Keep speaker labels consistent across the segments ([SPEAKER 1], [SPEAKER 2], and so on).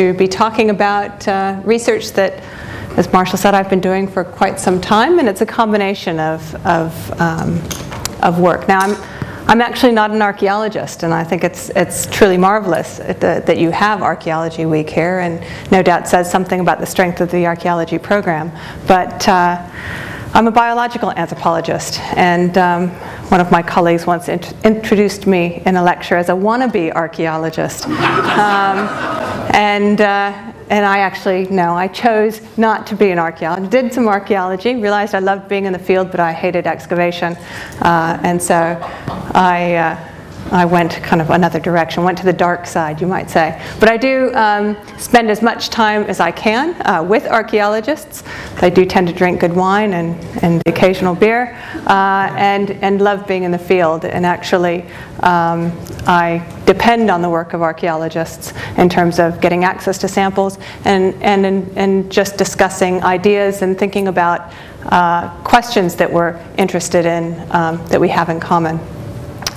[SPEAKER 1] to be talking about research that, as Marshall said, I've been doing for quite some time, and it's a combination of work. Now, I'm actually not an archaeologist, and I think it's truly marvelous that you have Archaeology Week here, and no doubt says something about the strength of the archaeology program. But I'm a biological anthropologist, and one of my colleagues once introduced me in a lecture as a wannabe archaeologist. And I actually, no, I chose not to be an archaeologist. Did some archaeology, realized I loved being in the field, but I hated excavation. And so I went kind of another direction, went to the dark side, you might say. But I do spend as much time as I can with archaeologists. They do tend to drink good wine and the occasional beer, and love being in the field. And actually, I depend on the work of archaeologists in terms of getting access to samples and just discussing ideas and thinking about questions that we're interested in, that we have in common.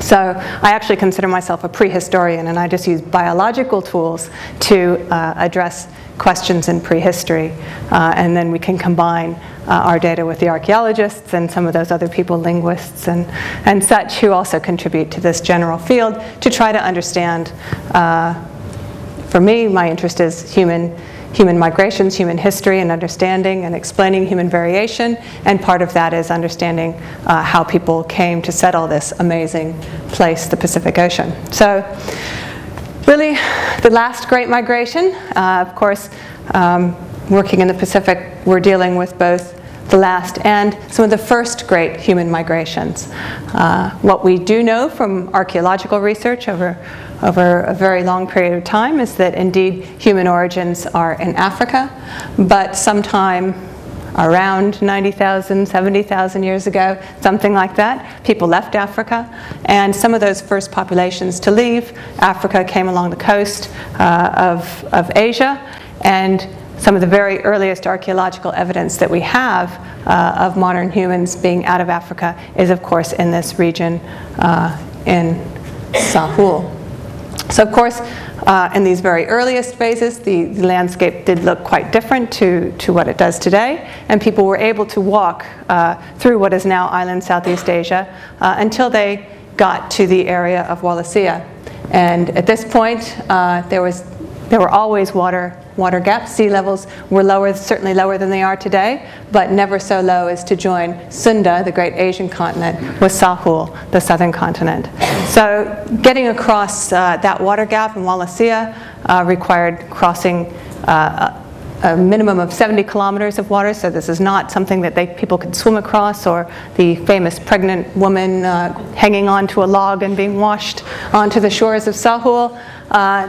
[SPEAKER 1] So I actually consider myself a prehistorian, and I just use biological tools to address questions in prehistory. And then we can combine our data with the archaeologists and some of those other people, linguists and such, who also contribute to this general field to try to understand. For me, my interest is human migrations, human history, and understanding and explaining human variation, and part of that is understanding how people came to settle this amazing place, the Pacific Ocean. So really, the last great migration, of course, working in the Pacific, we're dealing with both the last and some of the first great human migrations. What we do know from archaeological research over a very long period of time is that indeed human origins are in Africa, but sometime around 90,000, 70,000 years ago, something like that, people left Africa, and some of those first populations to leave Africa came along the coast of Asia, and some of the very earliest archaeological evidence that we have of modern humans being out of Africa is, of course, in this region in Sahul. So, of course, in these very earliest phases, the landscape did look quite different to what it does today, and people were able to walk through what is now island Southeast Asia until they got to the area of Wallacea. And at this point, there were always water gaps. Sea levels were lower, certainly lower than they are today, but never so low as to join Sunda, the great Asian continent, with Sahul, the southern continent. So getting across that water gap in Wallacea required crossing a minimum of 70 kilometers of water, so this is not something that people could swim across, or the famous pregnant woman hanging onto a log and being washed onto the shores of Sahul.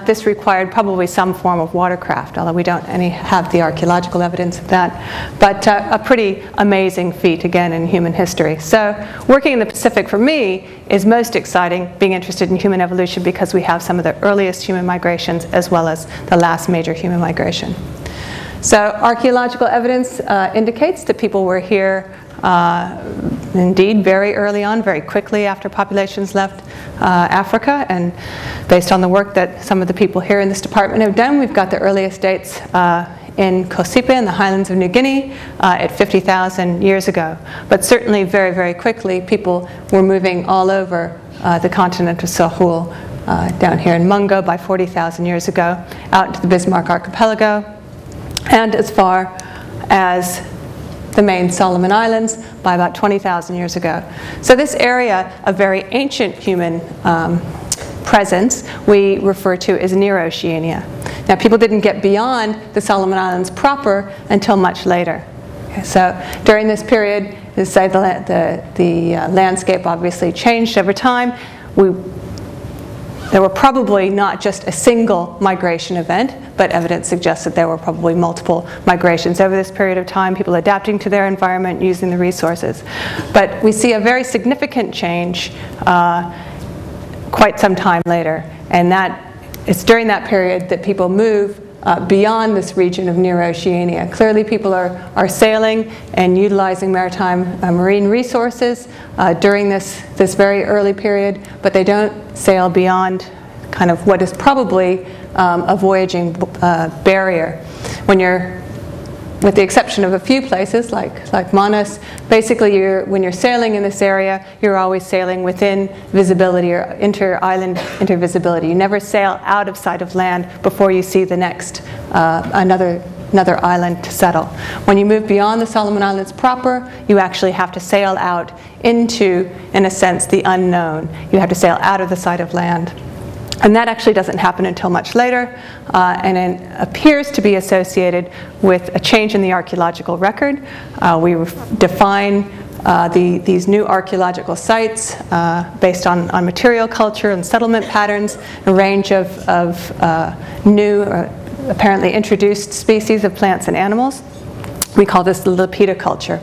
[SPEAKER 1] This required probably some form of watercraft, although we don't have the archaeological evidence of that. But a pretty amazing feat, again, in human history. So working in the Pacific, for me, is most exciting, being interested in human evolution, because we have some of the earliest human migrations as well as the last major human migration. So archaeological evidence indicates that people were here indeed very early on, very quickly after populations left Africa, and based on the work that some of the people here in this department have done, we've got the earliest dates in Kosipe in the highlands of New Guinea at 50,000 years ago. But certainly very, very quickly people were moving all over the continent of Sahul, down here in Mungo by 40,000 years ago, out to the Bismarck Archipelago, and as far as the main Solomon Islands by about 20,000 years ago. So this area of very ancient human presence we refer to as Near-Oceania. Now, people didn't get beyond the Solomon Islands proper until much later. Okay, so during this period, the landscape obviously changed over time. There were probably not just a single migration event, but evidence suggests that there were probably multiple migrations over this period of time, people adapting to their environment, using the resources. But we see a very significant change quite some time later, and it's during that period that people move beyond this region of Near-Oceania. Clearly people are sailing and utilizing maritime marine resources during this very early period, but they don't sail beyond kind of what is probably a voyaging barrier. When you're, with the exception of a few places like Manas, basically when you're sailing in this area, you're always sailing within visibility or inter-island intervisibility. You never sail out of sight of land before you see the next, another island to settle. When you move beyond the Solomon Islands proper, you actually have to sail out into, in a sense, the unknown. You have to sail out of the sight of land. And that actually doesn't happen until much later, and it appears to be associated with a change in the archaeological record. We define these new archaeological sites based on material culture and settlement patterns, a range of new, apparently introduced species of plants and animals. We call this the Lapita culture.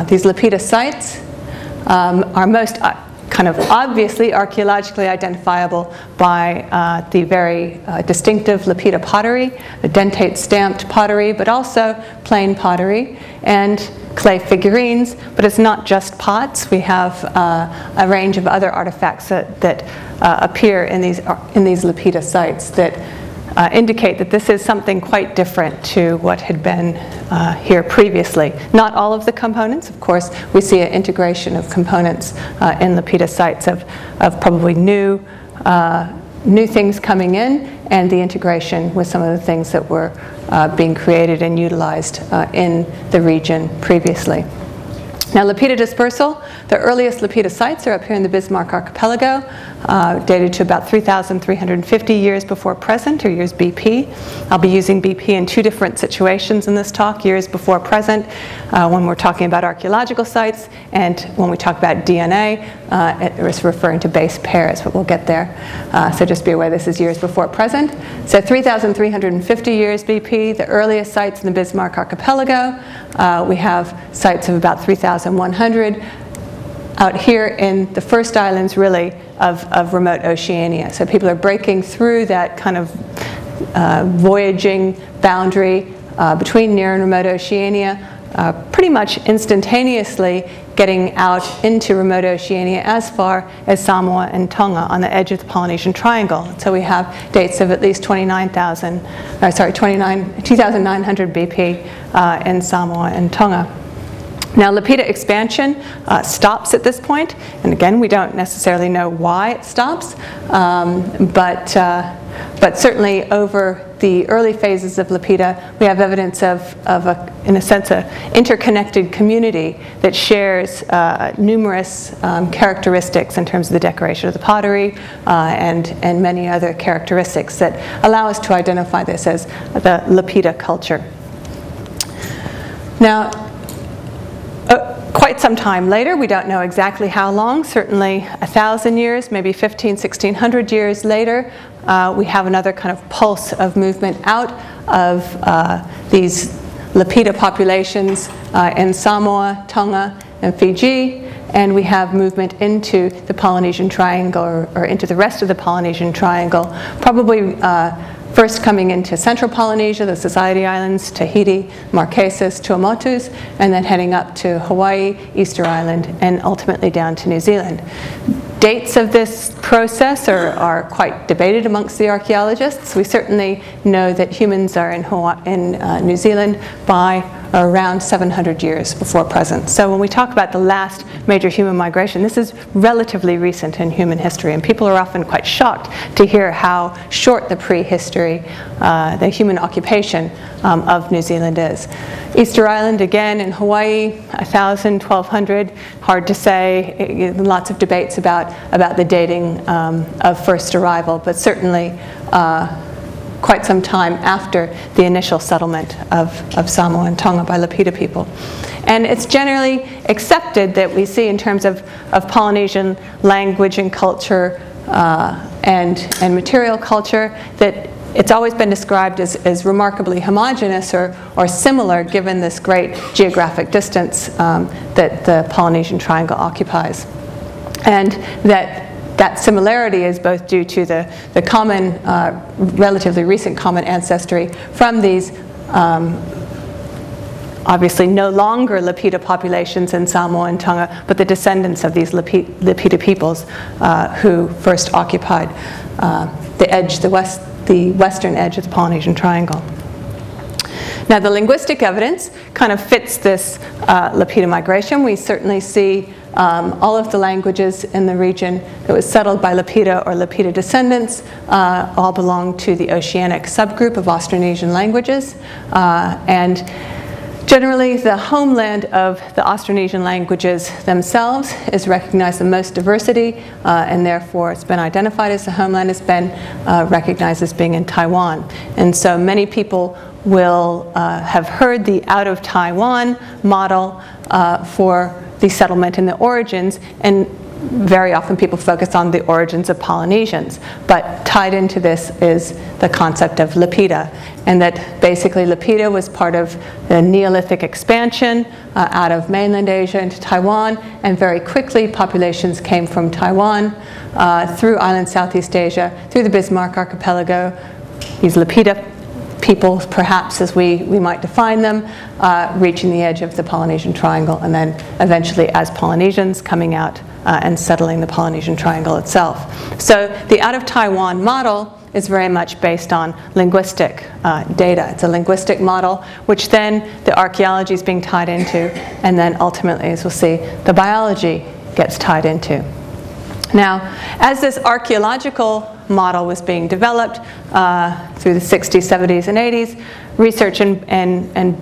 [SPEAKER 1] These Lapita sites are most kind of obviously archaeologically identifiable by the very distinctive Lapita pottery, the dentate stamped pottery, but also plain pottery and clay figurines. But it's not just pots. We have a range of other artifacts that appear in these Lapita sites that indicate that this is something quite different to what had been here previously. Not all of the components, of course. We see an integration of components in Lapita sites of probably new things coming in, and the integration with some of the things that were being created and utilized in the region previously. Now, Lapita dispersal, the earliest Lapita sites are up here in the Bismarck Archipelago, dated to about 3,350 years before present, or years BP. I'll be using BP in two different situations in this talk, years before present, when we're talking about archaeological sites, and when we talk about DNA, it's referring to base pairs, but we'll get there. So just be aware this is years before present. So 3,350 years BP, the earliest sites in the Bismarck Archipelago. We have sites of about 3,100 out here in the first islands, really, of remote Oceania. So people are breaking through that kind of voyaging boundary between near and remote Oceania, pretty much instantaneously getting out into remote Oceania as far as Samoa and Tonga on the edge of the Polynesian Triangle. So we have dates of at least 2,900 BP in Samoa and Tonga. Now, Lapita expansion stops at this point, and again, we don't necessarily know why it stops, but certainly over the early phases of Lapita, we have evidence of in a sense, an interconnected community that shares numerous characteristics in terms of the decoration of the pottery and many other characteristics that allow us to identify this as the Lapita culture. Now, quite some time later, we don't know exactly how long, certainly 1,000 years, maybe 1,600 years later, we have another kind of pulse of movement out of these Lapita populations in Samoa, Tonga, and Fiji, and we have movement into the Polynesian Triangle or into the rest of the Polynesian Triangle, probably first coming into Central Polynesia, the Society Islands, Tahiti, Marquesas, Tuamotus, and then heading up to Hawaii, Easter Island, and ultimately down to New Zealand. Dates of this process are quite debated amongst the archaeologists. We certainly know that humans are in New Zealand by around 700 years before present. So when we talk about the last major human migration, this is relatively recent in human history, and people are often quite shocked to hear how short the prehistory, the human occupation of New Zealand is. Easter Island, again, in Hawaii, 1,000, 1,200, hard to say. Lots of debates about the dating of first arrival, but certainly quite some time after the initial settlement of Samoa and Tonga by Lapita people. And it's generally accepted that we see in terms of Polynesian language and culture and material culture that it's always been described as remarkably homogeneous or similar given this great geographic distance that the Polynesian Triangle occupies. And that similarity is both due to the common, relatively recent common ancestry from these obviously no longer Lapita populations in Samoa and Tonga, but the descendants of these Lapita peoples who first occupied the the western edge of the Polynesian Triangle. Now, the linguistic evidence kind of fits this Lapita migration. We certainly see all of the languages in the region that was settled by Lapita or Lapita descendants all belong to the Oceanic subgroup of Austronesian languages. And generally, the homeland of the Austronesian languages themselves is recognized the most diversity, and therefore it's been identified as the homeland. It's been recognized as being in Taiwan. And so many people will have heard the out of Taiwan model for the settlement and the origins, and very often people focus on the origins of Polynesians. But tied into this is the concept of Lapita, and that basically Lapita was part of the Neolithic expansion out of mainland Asia into Taiwan, and very quickly populations came from Taiwan through island Southeast Asia, through the Bismarck Archipelago. These Lapita people, perhaps as we might define them, reaching the edge of the Polynesian Triangle, and then eventually as Polynesians coming out and settling the Polynesian Triangle itself. So the out of Taiwan model is very much based on linguistic data. It's a linguistic model, which then the archaeology is being tied into, and then ultimately, as we'll see, the biology gets tied into. Now, as this archaeological model was being developed through the 60s, 70s, and 80s, research and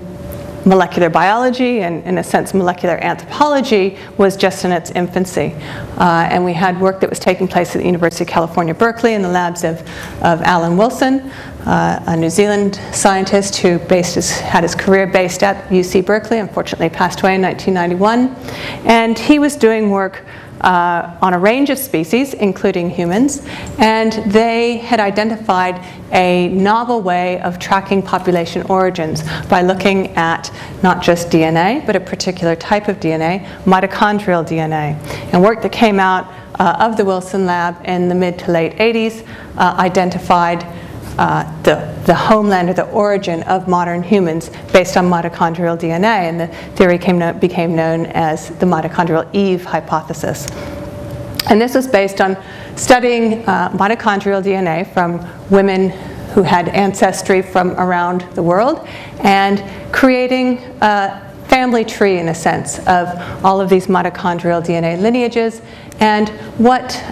[SPEAKER 1] molecular biology and, in a sense, molecular anthropology was just in its infancy. And we had work that was taking place at the University of California, Berkeley, in the labs of Alan Wilson, a New Zealand scientist who had his career based at UC Berkeley, unfortunately passed away in 1991. And he was doing work on a range of species, including humans, and they had identified a novel way of tracking population origins by looking at not just DNA, but a particular type of DNA, mitochondrial DNA. And work that came out of the Wilson lab in the mid to late 80s identified the homeland or the origin of modern humans based on mitochondrial DNA, and the theory became known as the mitochondrial Eve hypothesis. And this was based on studying mitochondrial DNA from women who had ancestry from around the world and creating a family tree, in a sense, of all of these mitochondrial DNA lineages. And what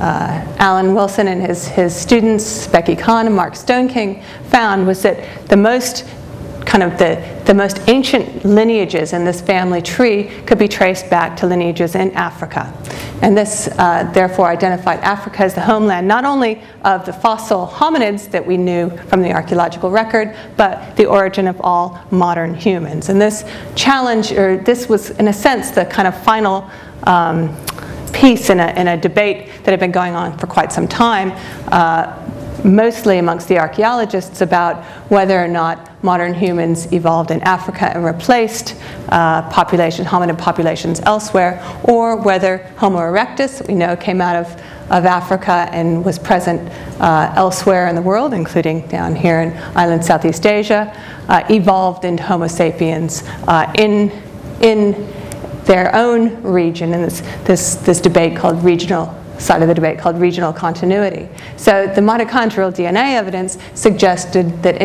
[SPEAKER 1] Alan Wilson and his students, Becky Kahn and Mark Stoneking, found was that the most ancient lineages in this family tree could be traced back to lineages in Africa. And this therefore identified Africa as the homeland not only of the fossil hominids that we knew from the archaeological record, but the origin of all modern humans. And this challenge, or this was in a sense the kind of final piece in a debate that had been going on for quite some time, mostly amongst the archaeologists, about whether or not modern humans evolved in Africa and replaced hominid populations elsewhere, or whether Homo erectus, that we know came out of Africa and was present elsewhere in the world, including down here in island Southeast Asia, evolved into Homo sapiens in their own region, in this debate called regional continuity. So the mitochondrial DNA evidence suggested that